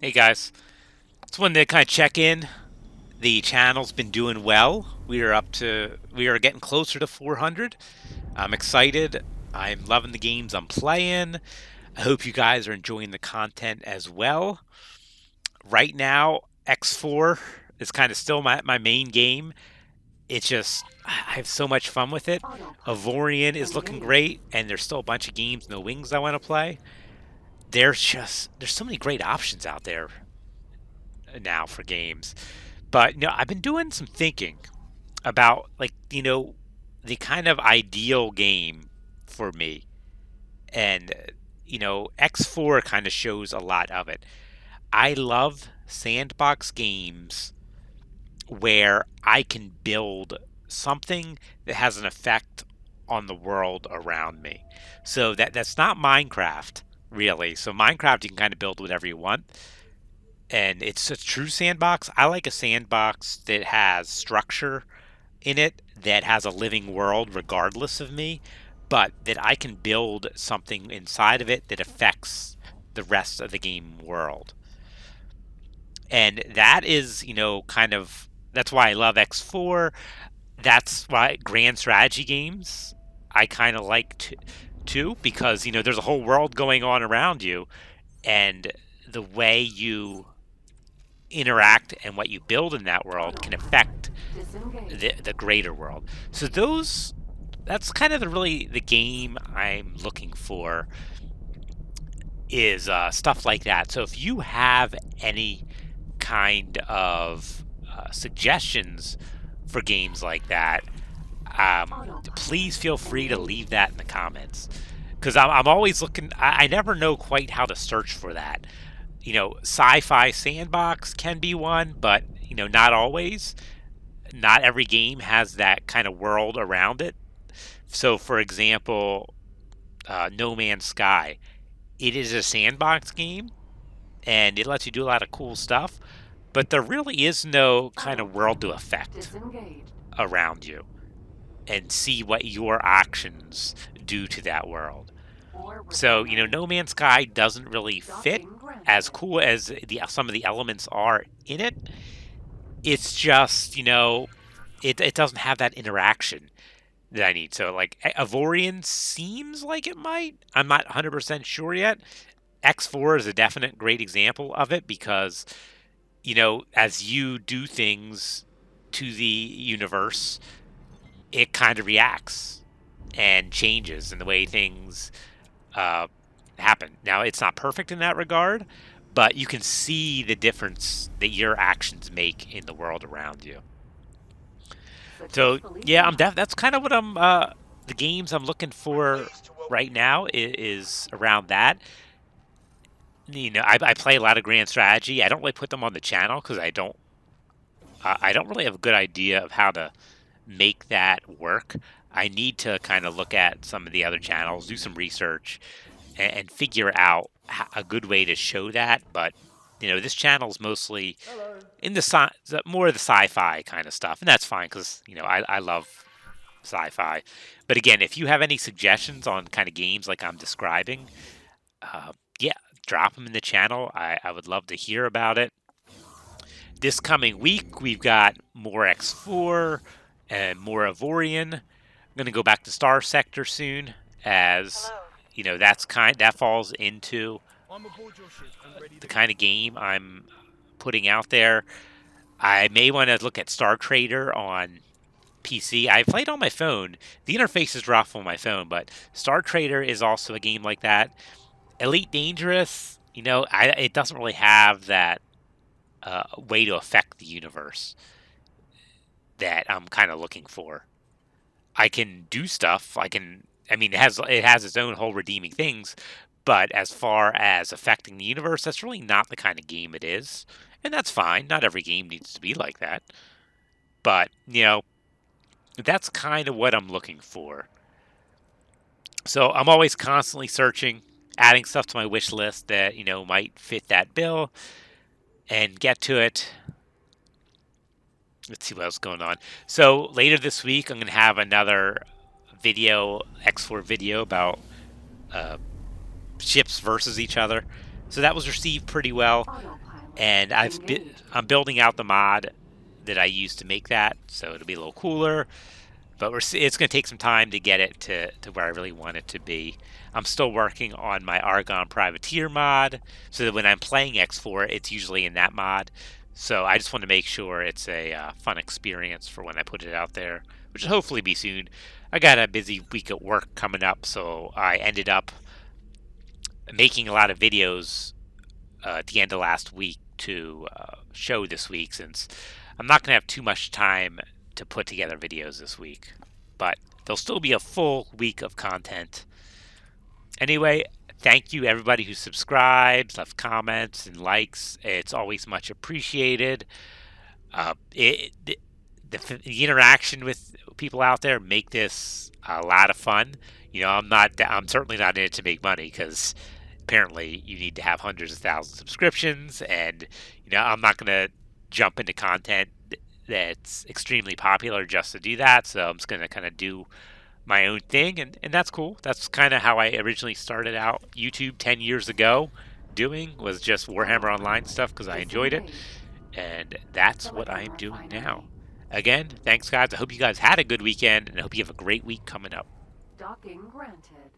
Hey guys, just wanted to kind of check in. The channel's been doing well. We are getting closer to 400. I'm excited. I'm loving the games I'm playing. I hope you guys are enjoying the content as well. Right now, X4 is kind of still my main game. It's just, I have so much fun with it. Avorion is looking great, and there's still a bunch of games, no wings I want to play. There's so many great options out there now for games. But I've been doing some thinking about the kind of ideal game for me, and X4 kind of shows a lot of it. I love sandbox games where I can build something that has an effect on the world around me. So that's not Minecraft really. So Minecraft you can kind of build whatever you want, and it's a true sandbox. I like a sandbox that has structure in it, that has a living world regardless of me, but that I can build something inside of it that affects the rest of the game world. And that is, kind of that's why I love X4. That's why grand strategy games I kind of like too, because there's a whole world going on around you, and the way you interact and what you build in that world can affect the greater world. So that's kind of the game I'm looking for, is stuff like that. So if you have any kind of suggestions for games like that, please feel free to leave that in the comments, because I'm always looking. I never know quite how to search for that. Sci-fi sandbox can be one, but not always. Not every game has that kind of world around it. So, for example, No Man's Sky, it is a sandbox game, and it lets you do a lot of cool stuff, but there really is no kind of world to affect around you and see what your actions do to that world. So, No Man's Sky doesn't really fit as cool as some of the elements are in it. It's just, it doesn't have that interaction that I need. So, like, Avorion seems like it might. I'm not 100% sure yet. X4 is a definite great example of it, because, as you do things to the universe, it kind of reacts and changes in the way things uh, happen. Now, it's not perfect in that regard, but you can see the difference that your actions make in the world around you. So yeah, that's kind of what the games I'm looking for right now is around that. I play a lot of grand strategy. I don't really put them on the channel because I don't really have a good idea of how to make that work. I need to kind of look at some of the other channels, do some research, and figure out a good way to show that. But this channel is mostly in more of the sci-fi kind of stuff, and that's fine because I love sci-fi. But again, if you have any suggestions on kind of games like I'm describing, yeah, drop them in the channel. I would love to hear about it. This coming week, we've got more X4 and more Avorion. I'm going to go back to Star Sector soon, as that falls into the kind of game I'm putting out there. I may want to look at Star Trader on PC. I played on my phone. The interface is rough on my phone, but Star Trader is also a game like that. Elite Dangerous, it doesn't really have that way to affect the universe that I'm kind of looking for. I can do stuff. I mean, it has its own whole redeeming things, but as far as affecting the universe, that's really not the kind of game it is, and that's fine. Not every game needs to be like that, but that's kind of what I'm looking for. So I'm always constantly searching, adding stuff to my wish list that might fit that bill, and get to it. Let's see what else is going on. So later this week, I'm going to have another X4 video about uh, ships versus each other. So that was received pretty well. and I'm building out the mod that I used to make that, so it'll be a little cooler. But it's going to take some time to get it to where I really want it to be. I'm still working on my Argon Privateer mod, so that when I'm playing X4, it's usually in that mod. So I just want to make sure it's a fun experience for when I put it out there, which will hopefully be soon. I got a busy week at work coming up, so I ended up making a lot of videos at the end of last week to show this week, since I'm not going to have too much time to put together videos this week. But there'll still be a full week of content. Anyway, thank you everybody who subscribes, left comments, and likes. It's always much appreciated. The interaction with people out there make this a lot of fun. I'm certainly not in it to make money, because apparently you need to have hundreds of thousands of subscriptions, and I'm not going to jump into content that's extremely popular just to do that. So I'm just going to kind of do my own thing, and that's cool. That's kind of how I originally started out YouTube 10 years ago. Doing was just Warhammer Online stuff because I enjoyed it, and that's what I'm doing now. Again, thanks guys. I hope you guys had a good weekend, and I hope you have a great week coming up. Docking granted.